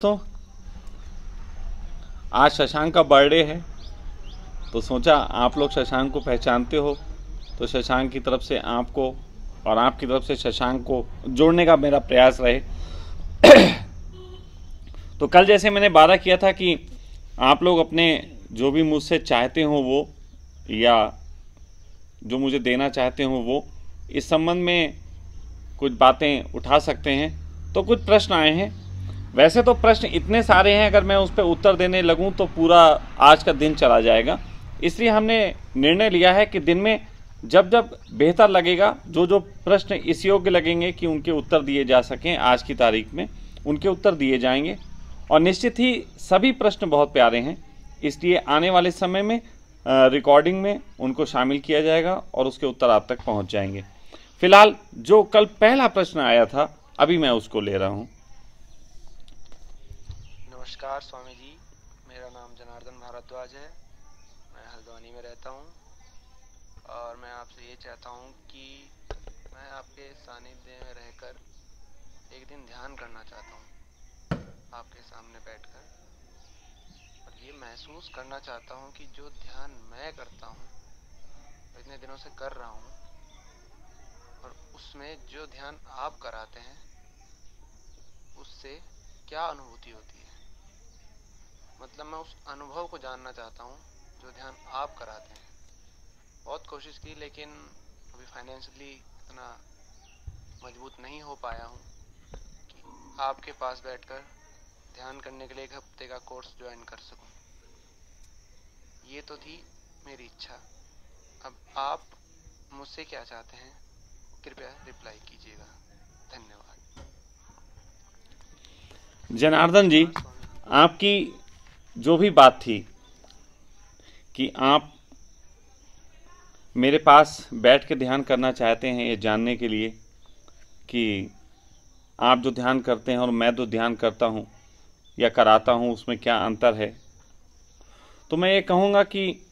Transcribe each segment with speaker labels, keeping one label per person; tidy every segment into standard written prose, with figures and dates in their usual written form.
Speaker 1: तो आज शशांक का बर्थडे है, तो सोचा आप लोग शशांक को पहचानते हो, तो शशांक की तरफ से आपको और आपकी तरफ से शशांक को जोड़ने का मेरा प्रयास रहे। तो कल जैसे मैंने वादा किया था कि आप लोग अपने जो भी मुझसे चाहते हो वो, या जो मुझे देना चाहते हो वो, इस संबंध में कुछ बातें उठा सकते हैं। तो कुछ प्रश्न आए हैं। वैसे तो प्रश्न इतने सारे हैं, अगर मैं उस पर उत्तर देने लगूं तो पूरा आज का दिन चला जाएगा। इसलिए हमने निर्णय लिया है कि दिन में जब जब बेहतर लगेगा, जो जो प्रश्न इस योग्य लगेंगे कि उनके उत्तर दिए जा सकें, आज की तारीख में उनके उत्तर दिए जाएंगे। और निश्चित ही सभी प्रश्न बहुत प्यारे हैं, इसलिए आने वाले समय में रिकॉर्डिंग में उनको शामिल किया जाएगा और उसके उत्तर आप तक पहुंच जाएंगे। फिलहाल जो कल पहला प्रश्न आया था, अभी मैं उसको ले रहा हूं।
Speaker 2: नमस्कार स्वामी जी, मेरा नाम जनार्दन भारद्वाज है। मैं हल्द्वानी में रहता हूं और मैं आपसे ये चाहता हूं कि मैं आपके सानिध्य में रहकर एक दिन ध्यान करना चाहता हूं, आपके सामने बैठकर, और ये महसूस करना चाहता हूं कि जो ध्यान मैं करता हूं, इतने दिनों से कर रहा हूं, और उसमें जो ध्यान आप कराते हैं उससे क्या अनुभूति होती है। मतलब मैं उस अनुभव को जानना चाहता हूँ जो ध्यान आप कराते हैं। बहुत कोशिश की, लेकिन अभी फाइनेंशियली इतना मजबूत नहीं हो पाया हूँ कि आपके पास बैठकर ध्यान करने के लिए 1 हफ्ते का कोर्स ज्वाइन कर सकूँ। ये तो थी मेरी इच्छा। अब आप मुझसे क्या चाहते हैं, कृपया रिप्लाई कीजिएगा। धन्यवाद।
Speaker 1: जनार्दन जी, आपकी जो भी बात थी कि आप मेरे पास बैठ के ध्यान करना चाहते हैं, ये जानने के लिए कि आप जो ध्यान करते हैं और मैं जो ध्यान करता हूँ या कराता हूँ उसमें क्या अंतर है, तो मैं ये कहूँगा कि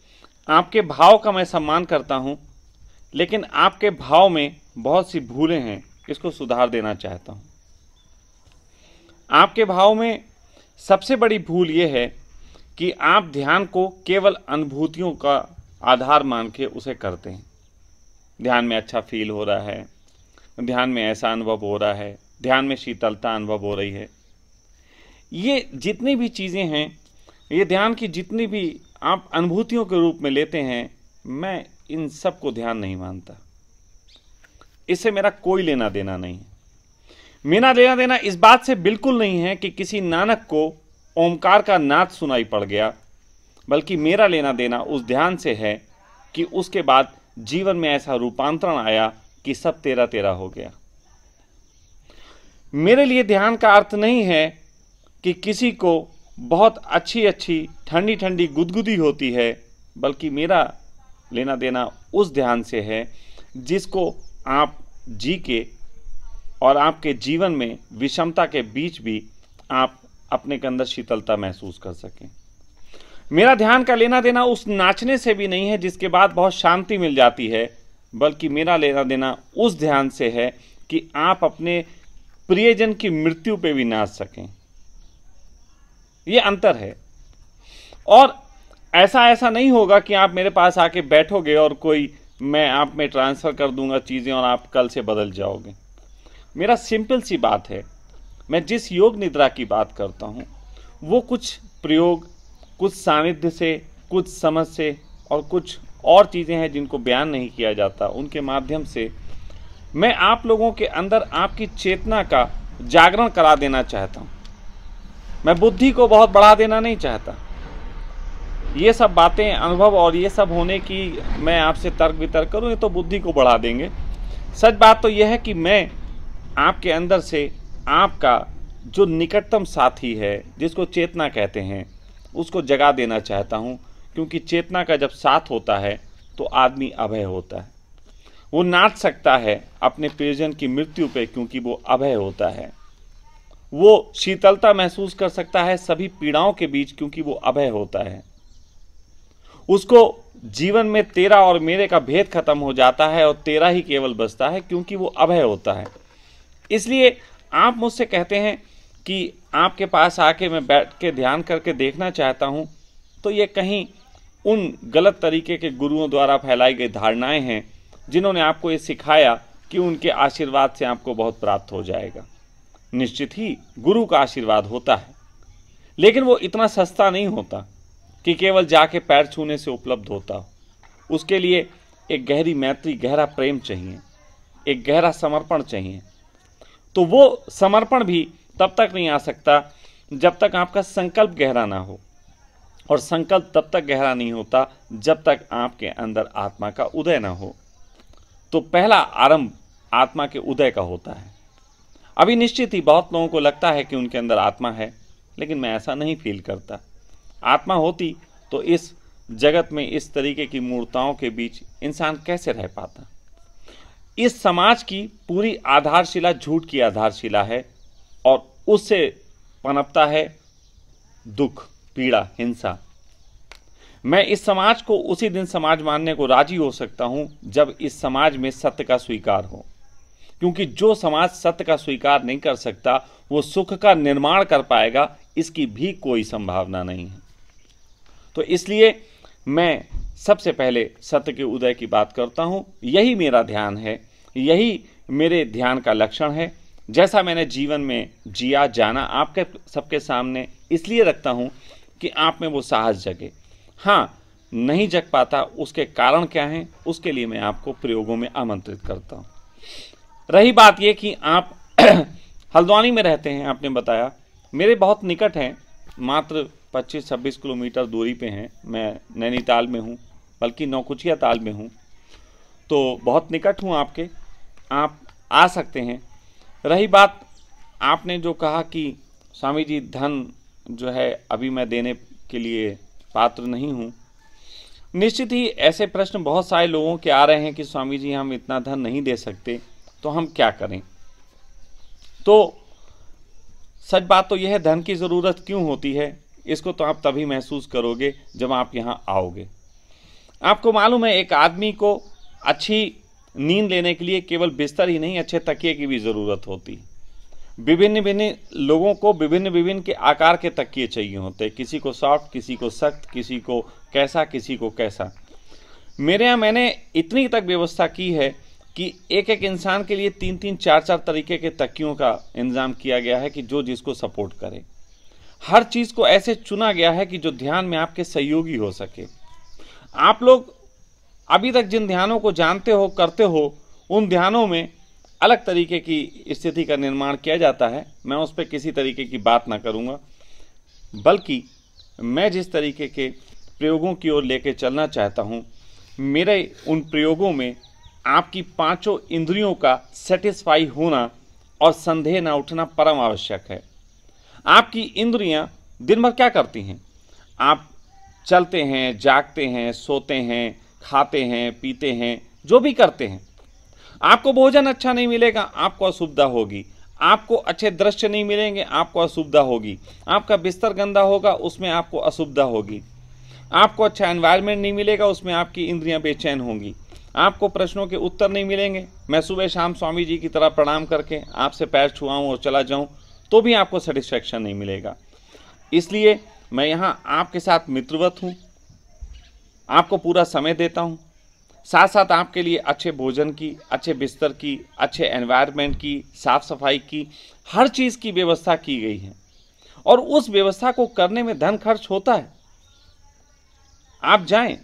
Speaker 1: आपके भाव का मैं सम्मान करता हूँ, लेकिन आपके भाव में बहुत सी भूलें हैं, इसको सुधार देना चाहता हूँ। आपके भाव में सबसे बड़ी भूल ये है कि आप ध्यान को केवल अनुभूतियों का आधार मान के उसे करते हैं। ध्यान में अच्छा फील हो रहा है, ध्यान में ऐसा अनुभव हो रहा है, ध्यान में शीतलता अनुभव हो रही है। ये जितनी भी चीज़ें हैं, ये ध्यान की जितनी भी आप अनुभूतियों के रूप में लेते हैं, मैं इन सब को ध्यान नहीं मानता। इससे मेरा कोई लेना देना नहीं है। मेरा लेना देना इस बात से बिल्कुल नहीं है कि किसी नानक को ओमकार का नाद सुनाई पड़ गया, बल्कि मेरा लेना देना उस ध्यान से है कि उसके बाद जीवन में ऐसा रूपांतरण आया कि सब तेरा तेरा हो गया। मेरे लिए ध्यान का अर्थ नहीं है कि किसी को बहुत अच्छी अच्छी ठंडी ठंडी गुदगुदी होती है, बल्कि मेरा लेना देना उस ध्यान से है जिसको आप जी के और आपके जीवन में विषमता के बीच भी आप अपने के अंदर शीतलता महसूस कर सकें। मेरा ध्यान का लेना देना उस नाचने से भी नहीं है जिसके बाद बहुत शांति मिल जाती है, बल्कि मेरा लेना देना उस ध्यान से है कि आप अपने प्रियजन की मृत्यु पे भी नाच सकें। ये अंतर है। और ऐसा नहीं होगा कि आप मेरे पास आके बैठोगे और मैं आप में ट्रांसफ़र कर दूंगा चीज़ें और आप कल से बदल जाओगे। मेरा सिंपल सी बात है, मैं जिस योग निद्रा की बात करता हूँ वो कुछ प्रयोग, कुछ सानिध्य से, कुछ समझ से और कुछ और चीज़ें हैं जिनको बयान नहीं किया जाता, उनके माध्यम से मैं आप लोगों के अंदर आपकी चेतना का जागरण करा देना चाहता हूँ। मैं बुद्धि को बहुत बढ़ा देना नहीं चाहता। ये सब बातें, अनुभव और ये सब होने की मैं आपसे तर्क वितर्क करूँ, ये तो बुद्धि को बढ़ा देंगे। सच बात तो यह है कि मैं आपके अंदर से आपका जो निकटतम साथी है, जिसको चेतना कहते हैं, उसको जगा देना चाहता हूँ। क्योंकि चेतना का जब साथ होता है तो आदमी अभय होता है। वो नाच सकता है अपने प्रियजन की मृत्यु पे, क्योंकि वो अभय होता है। वो शीतलता महसूस कर सकता है सभी पीड़ाओं के बीच, क्योंकि वो अभय होता है। उसको जीवन में तेरा और मेरे का भेद खत्म हो जाता है और तेरा ही केवल बचता है, क्योंकि वो अभय होता है। इसलिए आप मुझसे कहते हैं कि आपके पास आके मैं बैठ के ध्यान करके देखना चाहता हूँ, तो ये कहीं उन गलत तरीके के गुरुओं द्वारा फैलाई गई धारणाएं हैं जिन्होंने आपको ये सिखाया कि उनके आशीर्वाद से आपको बहुत प्राप्त हो जाएगा। निश्चित ही गुरु का आशीर्वाद होता है, लेकिन वो इतना सस्ता नहीं होता कि केवल जाके पैर छूने से उपलब्ध होता हो। उसके लिए एक गहरी मैत्री, गहरा प्रेम चाहिए, एक गहरा समर्पण चाहिए। तो वो समर्पण भी तब तक नहीं आ सकता जब तक आपका संकल्प गहरा ना हो, और संकल्प तब तक गहरा नहीं होता जब तक आपके अंदर आत्मा का उदय ना हो। तो पहला आरंभ आत्मा के उदय का होता है। अभी निश्चित ही बहुत लोगों को लगता है कि उनके अंदर आत्मा है, लेकिन मैं ऐसा नहीं फील करता। आत्मा होती तो इस जगत में इस तरीके की मूर्ताओं के बीच इंसान कैसे रह पाता। इस समाज की पूरी आधारशिला झूठ की आधारशिला है, और उससे पनपता है दुख, पीड़ा, हिंसा। मैं इस समाज को उसी दिन समाज मानने को राजी हो सकता हूं जब इस समाज में सत्य का स्वीकार हो, क्योंकि जो समाज सत्य का स्वीकार नहीं कर सकता वो सुख का निर्माण कर पाएगा, इसकी भी कोई संभावना नहीं है। तो इसलिए मैं सबसे पहले सत्य के उदय की बात करता हूं। यही मेरा ध्यान है, यही मेरे ध्यान का लक्षण है। जैसा मैंने जीवन में जिया जाना आपके सबके सामने इसलिए रखता हूं कि आप में वो साहस जगे। हाँ, नहीं जग पाता उसके कारण क्या हैं, उसके लिए मैं आपको प्रयोगों में आमंत्रित करता हूं। रही बात ये कि आप हल्द्वानी में रहते हैं, आपने बताया, मेरे बहुत निकट हैं, मात्र 25-26 किलोमीटर दूरी पे हैं। मैं नैनीताल में हूँ, बल्कि नौकुचिया ताल में हूँ, तो बहुत निकट हूँ आपके, आप आ सकते हैं। रही बात आपने जो कहा कि स्वामी जी धन जो है अभी मैं देने के लिए पात्र नहीं हूँ, निश्चित ही ऐसे प्रश्न बहुत सारे लोगों के आ रहे हैं कि स्वामी जी हम इतना धन नहीं दे सकते, तो हम क्या करें। तो सच बात तो यह है, धन की ज़रूरत क्यों होती है इसको तो आप तभी महसूस करोगे जब आप यहाँ आओगे। आपको मालूम है, एक आदमी को अच्छी नींद लेने के लिए केवल बिस्तर ही नहीं, अच्छे तकिए की भी ज़रूरत होती है। विभिन्न विभिन्न लोगों को विभिन्न विभिन्न के आकार के तकिए चाहिए होते हैं, किसी को सॉफ्ट, किसी को सख्त, किसी को कैसा, किसी को कैसा। मेरे यहाँ मैंने इतनी तक व्यवस्था की है कि एक एक इंसान के लिए 3-3, 4-4 तरीके के तकियों का इंतजाम किया गया है कि जो जिसको सपोर्ट करे। हर चीज़ को ऐसे चुना गया है कि जो ध्यान में आपके सहयोगी हो सके। आप लोग अभी तक जिन ध्यानों को जानते हो, करते हो, उन ध्यानों में अलग तरीके की स्थिति का निर्माण किया जाता है। मैं उस पर किसी तरीके की बात ना करूँगा, बल्कि मैं जिस तरीके के प्रयोगों की ओर लेके चलना चाहता हूँ, मेरे उन प्रयोगों में आपकी 5 इंद्रियों का सेटिस्फाई होना और संदेह ना उठना परम आवश्यक है। आपकी इंद्रियां दिन भर क्या करती हैं? आप चलते हैं, जागते हैं, सोते हैं, खाते हैं, पीते हैं, जो भी करते हैं। आपको भोजन अच्छा नहीं मिलेगा, आपको असुविधा होगी। आपको अच्छे दृश्य नहीं मिलेंगे, आपको असुविधा होगी। आपका बिस्तर गंदा होगा, उसमें आपको असुविधा होगी। आपको अच्छा एनवायरनमेंट नहीं मिलेगा, उसमें आपकी इंद्रियां बेचैन होंगी। आपको प्रश्नों के उत्तर नहीं मिलेंगे। मैं सुबह शाम स्वामी जी की तरह प्रणाम करके आपसे पैर छुआऊं और चला जाऊं तो भी आपको सेटिस्फैक्शन नहीं मिलेगा। इसलिए मैं यहाँ आपके साथ मित्रवत हूँ, आपको पूरा समय देता हूँ, साथ साथ आपके लिए अच्छे भोजन की, अच्छे बिस्तर की, अच्छे एनवायरनमेंट की, साफ सफाई की, हर चीज़ की व्यवस्था की गई है। और उस व्यवस्था को करने में धन खर्च होता है। आप जाएं,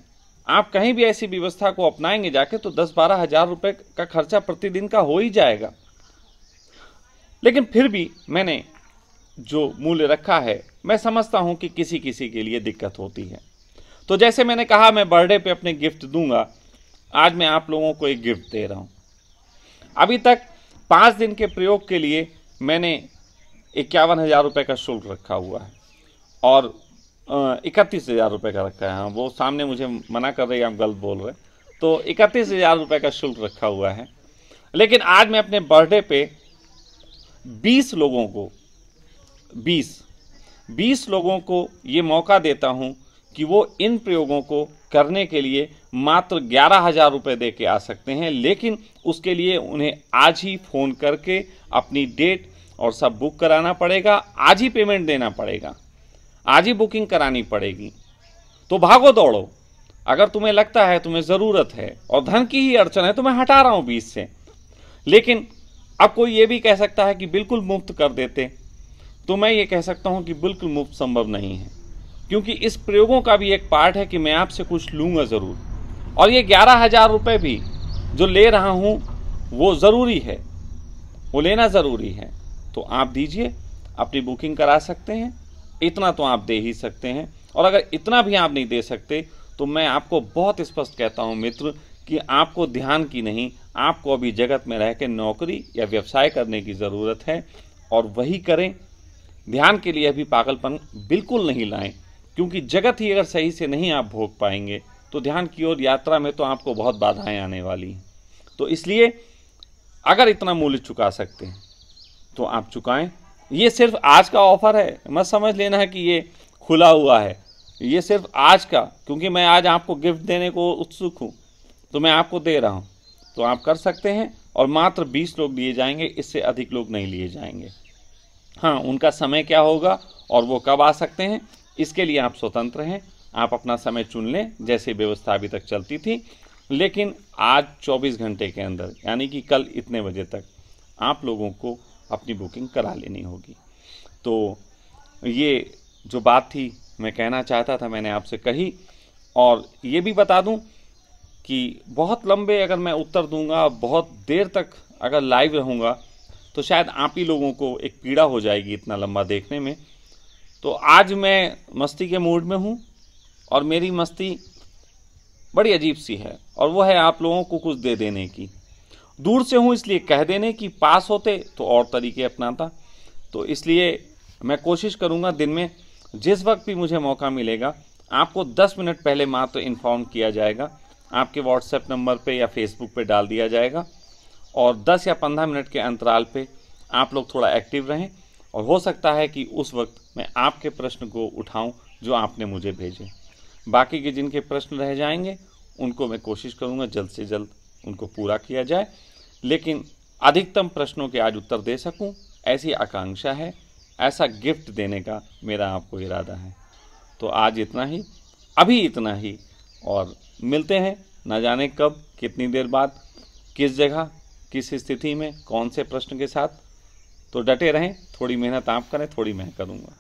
Speaker 1: आप कहीं भी ऐसी व्यवस्था को अपनाएंगे जाके तो 10-12 हज़ार रुपये का खर्चा प्रतिदिन का हो ही जाएगा। लेकिन फिर भी मैंने जो मूल्य रखा है, मैं समझता हूं कि किसी किसी के लिए दिक्कत होती है। तो जैसे मैंने कहा मैं बर्थडे पे अपने गिफ्ट दूंगा, आज मैं आप लोगों को एक गिफ्ट दे रहा हूं। अभी तक 5 दिन के प्रयोग के लिए मैंने 51,000 रुपये का शुल्क रखा हुआ है और 31,000 रुपये का रखा है। हाँ, वो सामने मुझे मना कर रही है, आप गलत बोल रहे। तो 31,000 रुपये का शुल्क रखा हुआ है। लेकिन आज मैं अपने बर्थडे पे 20 लोगों को 20 लोगों को ये मौका देता हूं कि वो इन प्रयोगों को करने के लिए मात्र 11,000 रुपये दे के आ सकते हैं। लेकिन उसके लिए उन्हें आज ही फ़ोन करके अपनी डेट और सब बुक कराना पड़ेगा, आज ही पेमेंट देना पड़ेगा, आज ही बुकिंग करानी पड़ेगी। तो भागो दौड़ो। अगर तुम्हें लगता है तुम्हें ज़रूरत है और धन की ही अड़चन है तो मैं हटा रहा हूँ बीच से, लेकिन अब कोई ये भी कह सकता है कि बिल्कुल मुफ्त कर देते, तो मैं ये कह सकता हूँ कि बिल्कुल मुफ्त संभव नहीं है, क्योंकि इस प्रयोगों का भी एक पार्ट है कि मैं आपसे कुछ लूँगा ज़रूर, और ये 11,000 रुपये भी जो ले रहा हूँ वो ज़रूरी है, वो लेना ज़रूरी है। तो आप दीजिए, अपनी बुकिंग करा सकते हैं, इतना तो आप दे ही सकते हैं। और अगर इतना भी आप नहीं दे सकते तो मैं आपको बहुत स्पष्ट कहता हूं मित्र कि आपको ध्यान की नहीं, आपको अभी जगत में रह के नौकरी या व्यवसाय करने की ज़रूरत है, और वही करें। ध्यान के लिए अभी पागलपन बिल्कुल नहीं लाएं, क्योंकि जगत ही अगर सही से नहीं आप भोग पाएंगे तो ध्यान की ओर यात्रा में तो आपको बहुत बाधाएं आने वाली हैं। तो इसलिए अगर इतना मूल्य चुका सकते हैं तो आप चुकाएं। ये सिर्फ आज का ऑफर है, मत समझ लेना है कि ये खुला हुआ है, ये सिर्फ आज का, क्योंकि मैं आज आपको गिफ्ट देने को उत्सुक हूँ तो मैं आपको दे रहा हूँ। तो आप कर सकते हैं, और मात्र 20 लोग लिए जाएंगे, इससे अधिक लोग नहीं लिए जाएंगे। हाँ, उनका समय क्या होगा और वो कब आ सकते हैं, इसके लिए आप स्वतंत्र हैं, आप अपना समय चुन लें जैसे व्यवस्था अभी तक चलती थी। लेकिन आज 24 घंटे के अंदर, यानी कि कल इतने बजे तक आप लोगों को अपनी बुकिंग करा लेनी होगी। तो ये जो बात थी मैं कहना चाहता था, मैंने आपसे कही। और ये भी बता दूं कि बहुत लंबे अगर मैं उत्तर दूंगा, बहुत देर तक अगर लाइव रहूंगा तो शायद आप ही लोगों को एक पीड़ा हो जाएगी इतना लंबा देखने में। तो आज मैं मस्ती के मूड में हूं, और मेरी मस्ती बड़ी अजीब सी है, और वो है आप लोगों को कुछ दे देने की। दूर से हूँ इसलिए कह देने की, पास होते तो और तरीके अपनाता। तो इसलिए मैं कोशिश करूँगा दिन में जिस वक्त भी मुझे मौका मिलेगा आपको 10 मिनट पहले मात्र इन्फॉर्म किया जाएगा, आपके व्हाट्सएप नंबर पे या फेसबुक पे डाल दिया जाएगा, और 10 या 15 मिनट के अंतराल पे आप लोग थोड़ा एक्टिव रहें, और हो सकता है कि उस वक्त मैं आपके प्रश्न को उठाऊं जो आपने मुझे भेजे। बाकी के जिनके प्रश्न रह जाएंगे उनको मैं कोशिश करूंगा जल्द से जल्द उनको पूरा किया जाए, लेकिन अधिकतम प्रश्नों के आज उत्तर दे सकूं ऐसी आकांक्षा है, ऐसा गिफ्ट देने का मेरा आपको इरादा है। तो आज इतना ही, अभी इतना ही, और मिलते हैं न जाने कब, कितनी देर बाद, किस जगह, किस स्थिति में, कौन से प्रश्न के साथ। तो डटे रहें, थोड़ी मेहनत आप करें, थोड़ी मैं करूँगा।